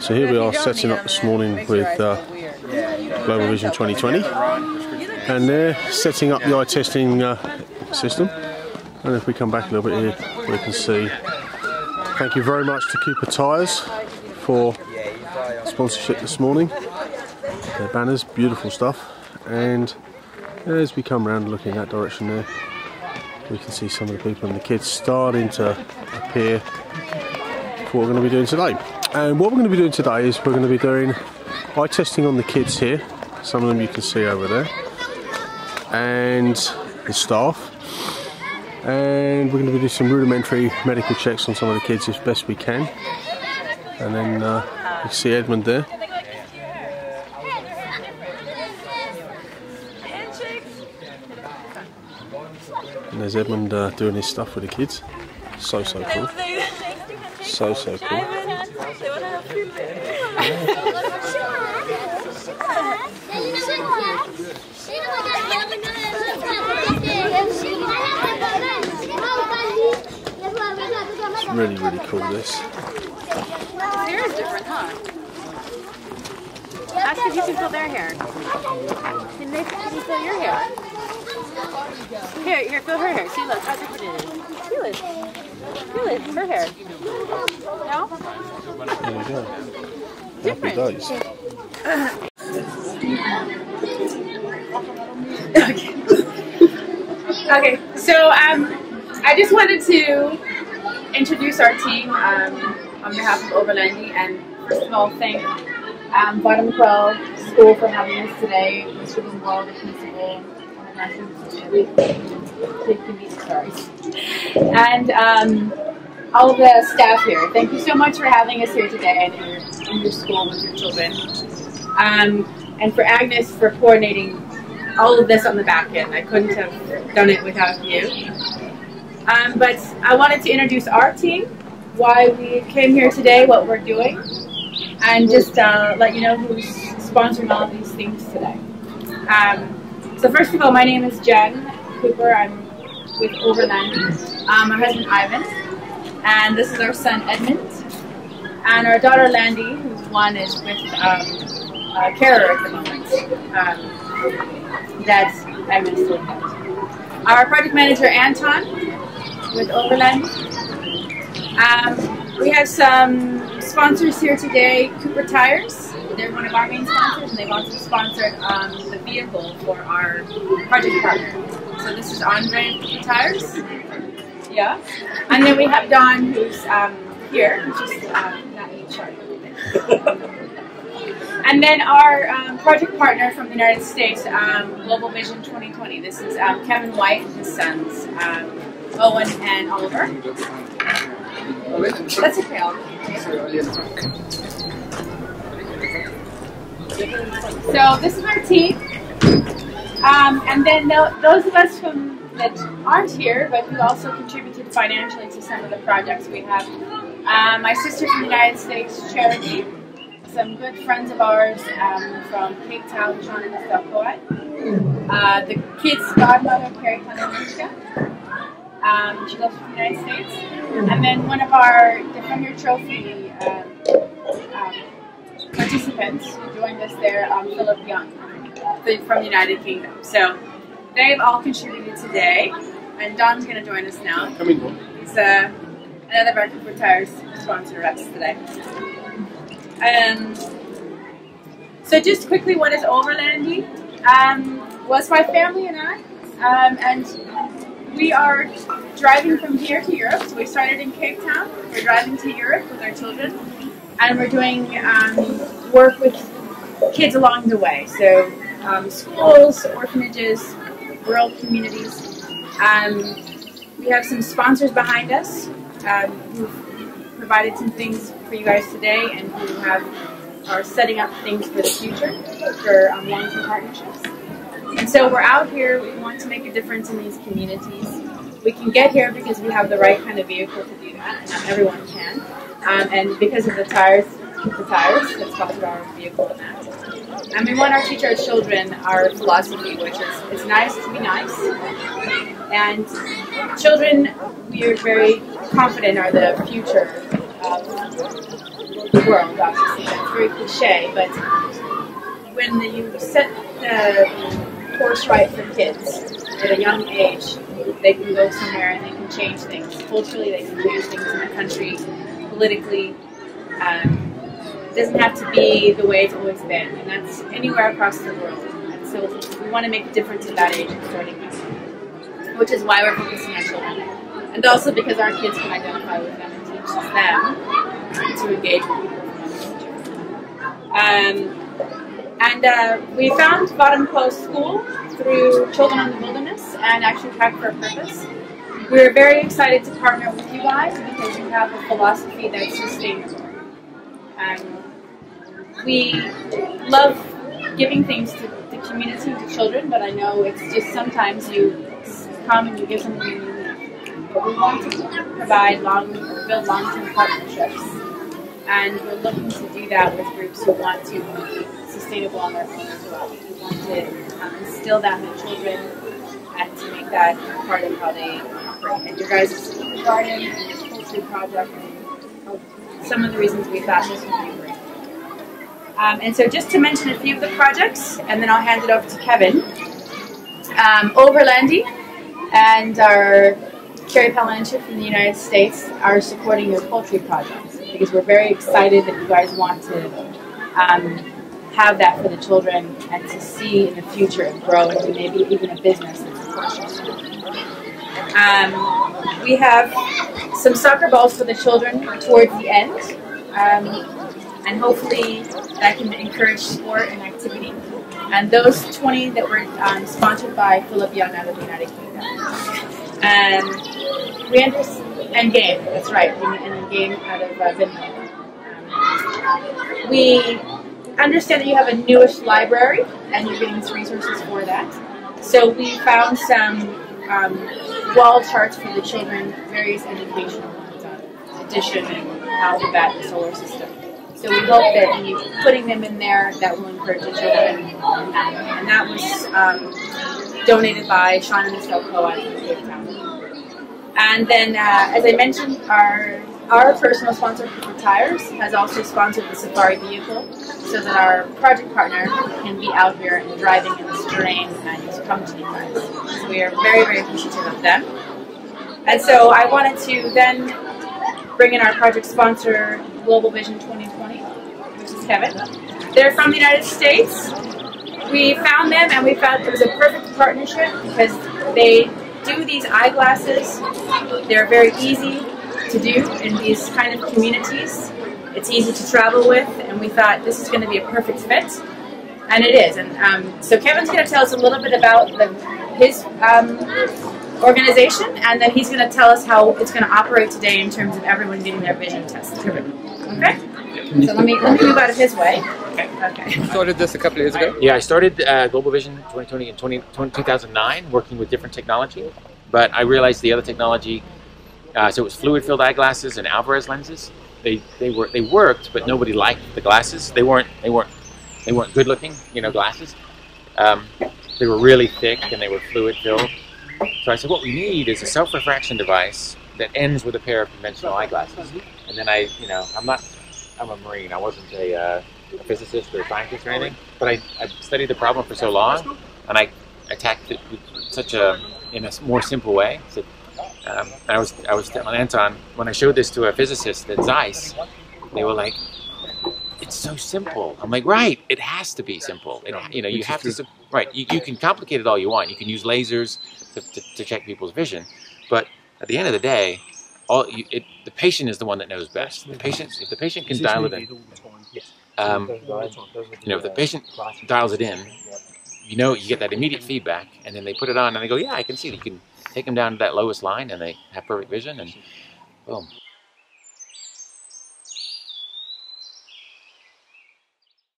So here we are setting up this morning with Global Vision 2020, and they're setting up the eye testing system. And if we come back a little bit here, we can see. Thank you very much to Cooper Tyres for sponsorship this morning. Their banners, beautiful stuff. And as we come around looking that direction there, we can see some of the people and the kids starting to appear for what we're going to be doing today. And what we're going to be doing today is we're going to be doing eye testing on the kids here. Some of them you can see over there, and the staff. And we're going to be doing some rudimentary medical checks on some of the kids as best we can. And then you can see Edmund there. And there's Edmund doing his stuff with the kids. So cool. So cool. It's really cool, this. Hair is different, huh? Ask if you can feel their hair. Can you feel your hair? Here, feel her hair. See, look, how different it is. Feel it. Feel it, her hair. No? There we go. Happy days. Okay, so I just wanted to introduce our team on behalf of Overlanding, and first of all thank Bottom School for having us today, Mr. Wall, the principal, and all of the staff here. Thank you so much for having us here today and in your school with your children. And for Agnes for coordinating all of this on the back end. I couldn't have done it without you. But I wanted to introduce our team, why we came here today, what we're doing, and just let you know who's sponsoring all of these things today. So first of all, my name is Jen Cooper. I'm with Overlanding. My husband Ivan, and this is our son Edmund, and our daughter Landy, who's one is with a carer at the moment. That's Edmund's still with. Our project manager Anton with Overlanding. We have some sponsors here today. Cooper Tires, they're one of our main sponsors, and they've also sponsored the vehicle for our project partner. So this is Andre with Cooper Tires. Yeah. And then we have Don, who's here, just not in charge of everything. And then our project partner from the United States, Global Vision 2020. This is Kevin White and his sons, Owen and Oliver. That's okay, Oliver. So this is our team. And then those of us that aren't here, but who also contributed financially to some of the projects we have. My sister from the United States, Charity. Some good friends of ours from Cape Town, Sean and Estelle Coat. The kids' godmother, Carrie Kananushka. She lives from the United States. And then one of our Defend Your Trophy participants who joined us there, Philip Young. from the United Kingdom. So they've all contributed today, and Don's going to join us now. Come in, Don. He's another of our Cooper Tires sponsor reps today. So just quickly, what is overlanding? Was my family and I, and we are driving from here to Europe. So we started in Cape Town. We're driving to Europe with our children, and we're doing work with kids along the way. So schools, orphanages, rural communities. We have some sponsors behind us who've provided some things for you guys today, and who are setting up things for the future for long-term partnerships. And so we're out here. We want to make a difference in these communities. We can get here because we have the right kind of vehicle to do that. Not everyone can, and because of the tires, that's sponsored our vehicle in that. And we want to teach our children our philosophy, which is it's nice to be nice. And children, we are very confident, are the future of the world, obviously. That's very cliche, but when you set the course right for kids at a young age, they can go somewhere and they can change things. Culturally, they can change things in their country, politically. It doesn't have to be the way it's always been, and that's anywhere across the world. And so we want to make a difference at that age and starting now, which is why we're focusing on children. And also because our kids can identify with them and teach them to engage with people from other cultures. And we found Bottom Coast School through Children in the Wilderness and actually Pack for a Purpose. We're very excited to partner with you guys because you have a philosophy that's sustainable. We love giving things to the community, to children, but I know it's just sometimes you come and you give something you need. But we want to provide build long-term partnerships, and we're looking to do that with groups who want to be sustainable on their own as well. We want to instill that in the children and to make that part of how they operate. And your guys' garden and your poultry project and some of the reasons we thought this would be great. And so just to mention a few of the projects, and then I'll hand it over to Kevin. Overlanding and our Carrie Palancher from the United States are supporting your poultry projects because we're very excited that you guys want to have that for the children and to see in the future it grow into maybe even a business that supports your we have some soccer balls for the children towards the end. And hopefully that can encourage sport and activity. And those 20 that were sponsored by Philip Young out of the United Kingdom. And game, that's right, and game out of Finland. We understand that you have a newish library and you're getting some resources for that. So we found some wall charts for the children, various educational ones on addition and alphabet and solar system. So we hope that in you putting them in there, that will encourage the children. And that was donated by Sean and Estelle Coa in Cape Town. And then, as I mentioned, our personal sponsor, Cooper Tires, has also sponsored the Safari vehicle so that our project partner can be out here and driving in this terrain and to come to you guys. So we are very, very appreciative of them. And so I wanted to then bring in our project sponsor, Global Vision 2020, which is Kevin. They're from the United States. We found them and we found it was a perfect partnership because they do these eyeglasses. They're very easy to do in these kind of communities. It's easy to travel with, and we thought this is going to be a perfect fit, and it is. And so Kevin's going to tell us a little bit about his organization, and then he's going to tell us how it's going to operate today in terms of everyone getting their vision test. Okay? So let me move out of his way. Okay. You started this a couple of years ago? Yeah, I started Global Vision 2020 in 2009, working with different technology. But I realized the other technology, so it was fluid-filled eyeglasses and Alvarez lenses. They worked, but nobody liked the glasses. They weren't good-looking, glasses. They were really thick and they were fluid-filled. So I said, what we need is a self-refraction device that ends with a pair of conventional eyeglasses. And then I'm a Marine. I wasn't a a physicist or a scientist or anything, but I studied the problem for so long, and I attacked it with in a more simple way. So, and I was telling Anton, when I showed this to a physicist at Zeiss, they were like, "It's so simple." I'm like, "Right, it has to be simple. You have to, right? You can complicate it all you want. You can use lasers to check people's vision, but at the end of the day, the patient is the one that knows best. If the patient can dial it in, if the patient dials it in, you get that immediate feedback, and then they put it on and they go, yeah, I can see it. You can take them down to that lowest line and they have perfect vision, and boom.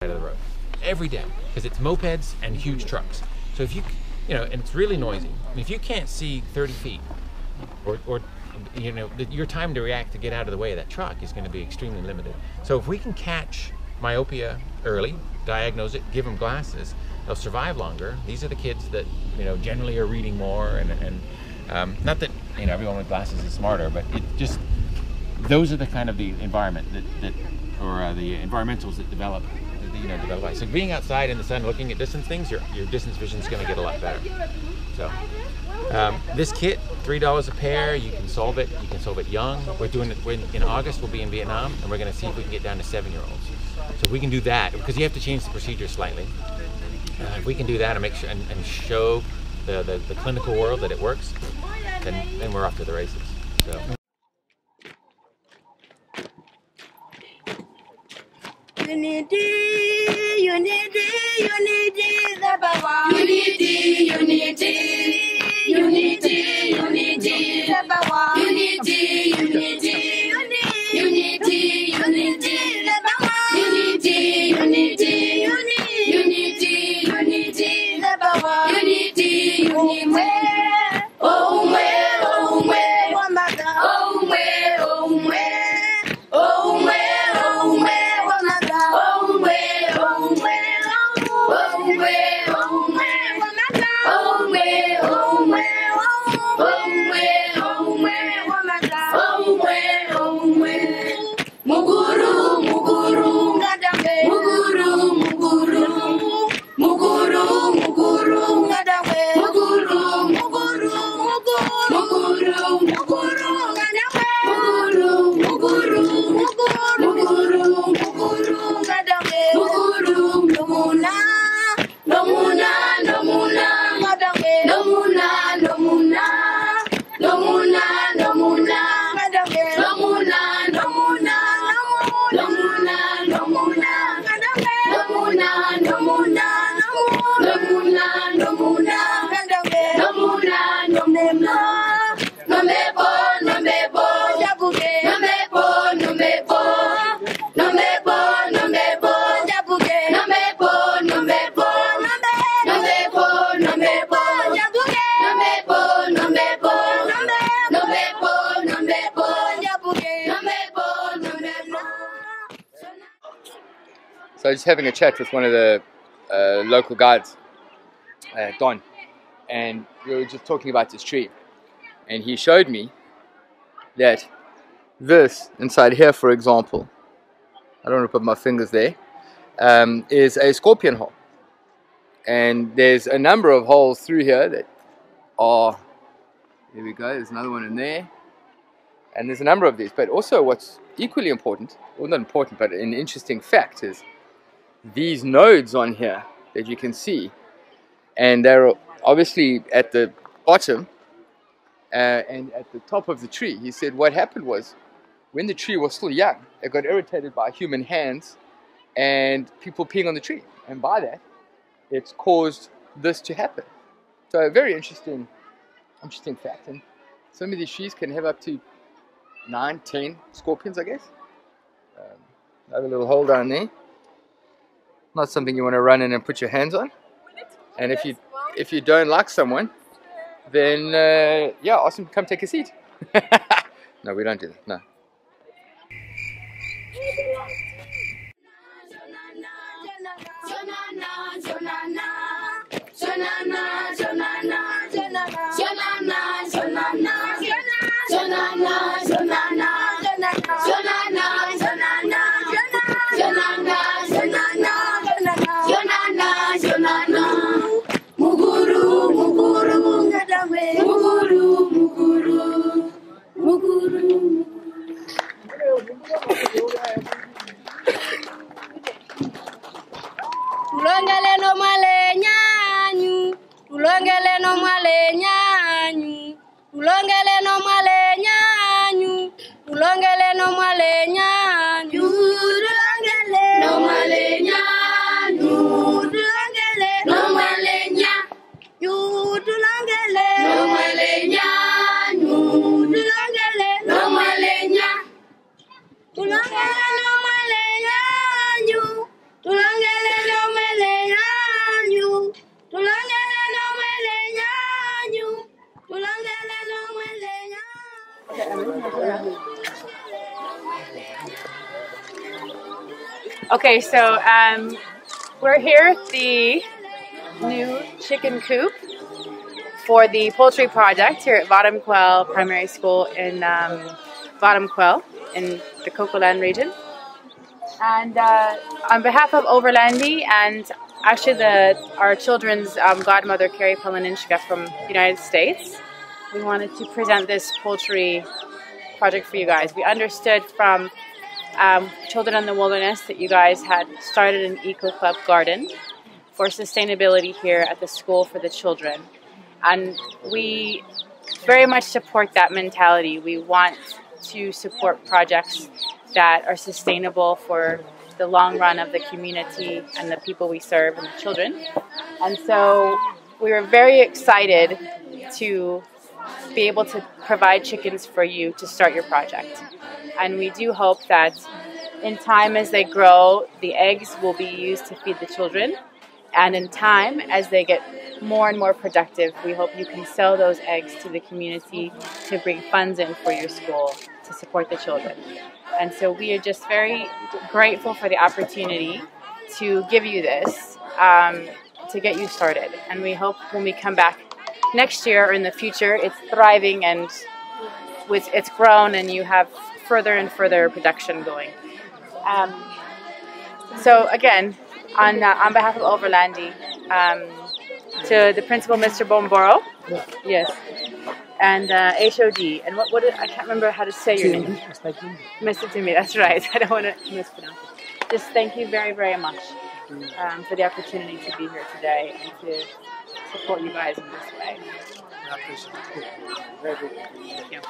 Of the road every day, because it's mopeds and huge trucks. So if and it's really noisy. I mean, if you can't see 30 feet, or your time to react to get out of the way of that truck is going to be extremely limited. So if we can catch myopia early, diagnose it, give them glasses, they'll survive longer. These are the kids that generally are reading more, and not that everyone with glasses is smarter, but it just, those are the kind of the environment or the environmentals that develop. So being outside in the sun, looking at distance things, your distance vision is going to get a lot better. So this kit, $3 a pair. You can solve it. You can solve it young. We're doing it in August. We'll be in Vietnam, and we're going to see if we can get down to 7-year-olds. So if we can do that, because you have to change the procedure slightly. If we can do that and make sure and show the clinical world that it works, then we're off to the races. So. Unity, the power. Unity, the power. Unity, the power. Unity, the power. Unity, So I was just having a chat with one of the local guides, Don, and we were just talking about this tree, and he showed me that this inside here, for example, I don't want to put my fingers there, is a scorpion hole, and there's a number of holes through here that are, there we go, there's another one in there, and there's a number of these. But also what's equally important, well, not important, but an interesting fact is these nodes on here that you can see, and they're obviously at the bottom and at the top of the tree. He said what happened was, when the tree was still young, it got irritated by human hands and people peeing on the tree, and by that it's caused this to happen. So a very interesting fact. And some of these trees can have up to 9, 10 scorpions, I guess. Another little hole down there. Not something you want to run in and put your hands on. And if you don't like someone, then yeah, ask them to come take a seat. No, we don't do that. No. tulongele no mwale nyanyu, tulongele no mwale nyanyu, tulongele no mwale nyanyu, tulongele no mwale nyanyu, tulongele no mwale nyanyu, tulongele no mwale nyanyu, tulongele no mwale nyanyu, tulongele no mwale nyanyu, tulongele no mwale nyanyu, tulongele no mwale nyanyu, tulongele no mwale nyanyu. Okay, so we're here at the new chicken coop for the poultry project here at Vadamquel Primary School in Vadamquel in the Cocoland region. And on behalf of Overlandi and actually our children's godmother, Carrie Palaninshka from the United States, we wanted to present this poultry project for you guys. We understood from Children in the Wilderness that you guys had started an Eco Club garden for sustainability here at the school for the children. And we very much support that mentality. We want to support projects that are sustainable for the long run of the community and the people we serve and the children. And so we were very excited to be able to provide chickens for you to start your project. And we do hope that in time as they grow, the eggs will be used to feed the children. And in time, as they get more and more productive, we hope you can sell those eggs to the community to bring funds in for your school to support the children. And so we are just very grateful for the opportunity to give you this, to get you started. And we hope when we come back next year or in the future, it's thriving and it's grown and you have further and further production going. So again, on behalf of Overlandi, to the principal, Mr. Bomboro, yes, and HOD, and what I can't remember how to say your name. Mr. Timmy, that's right. I don't want to mispronounce it. Just thank you very, very much for the opportunity to be here today and to support you guys in this way. I appreciate it. Very good. Thank you.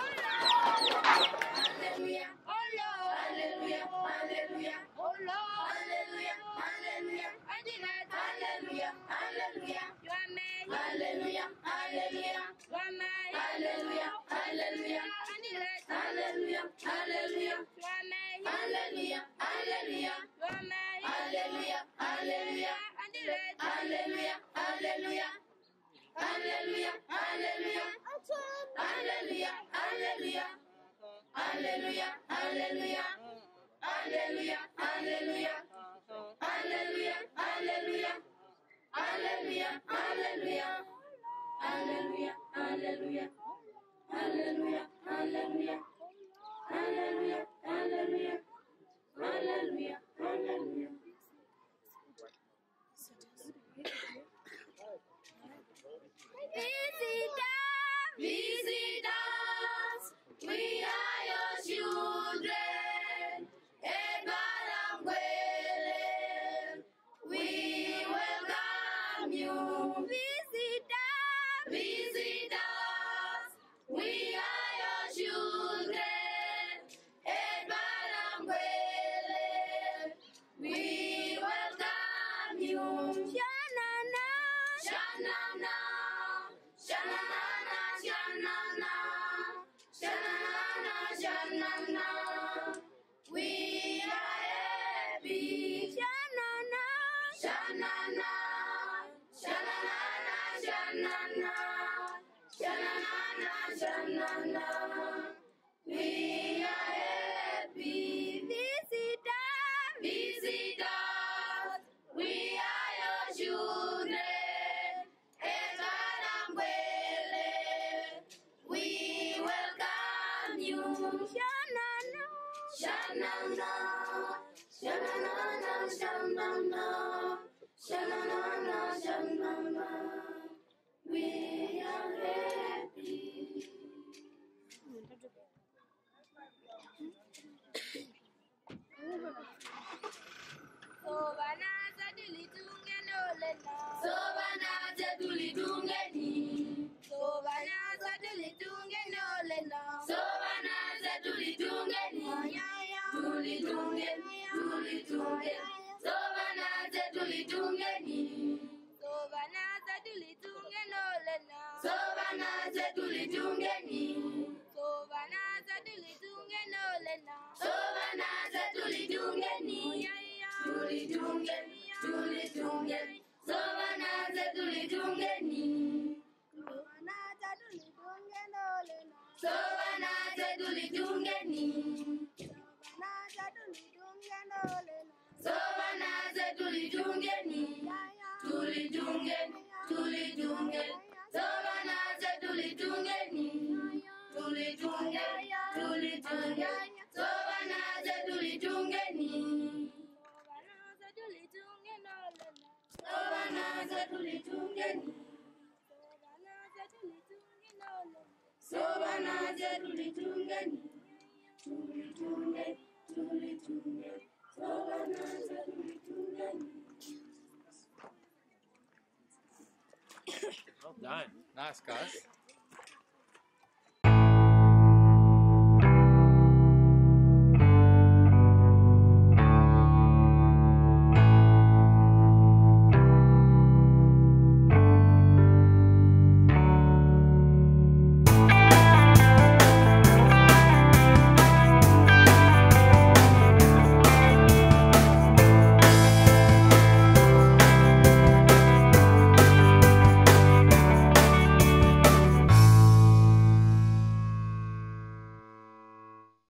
Visit us, we are your children. We welcome you. Visit us, we are your children. Sovana zetulitungeni. Sovana zetulitungeni. Sovana zetulitungeni. Tulitungeni, tulitungeni. Sovana zetulitungeni. Sovana zetulitungeni. Sovana zetulitungeni. Tulitungeni, tulitungeni. Sovana zetulitungeni. Tulitungeni, tulitungeni. Sovana zetulitungeni. Sovana zetulitungeni. Sovana zetulitungeni. Tulitungeni, tulitungeni. Sovana zetulitungeni. Well done. Nice, guys.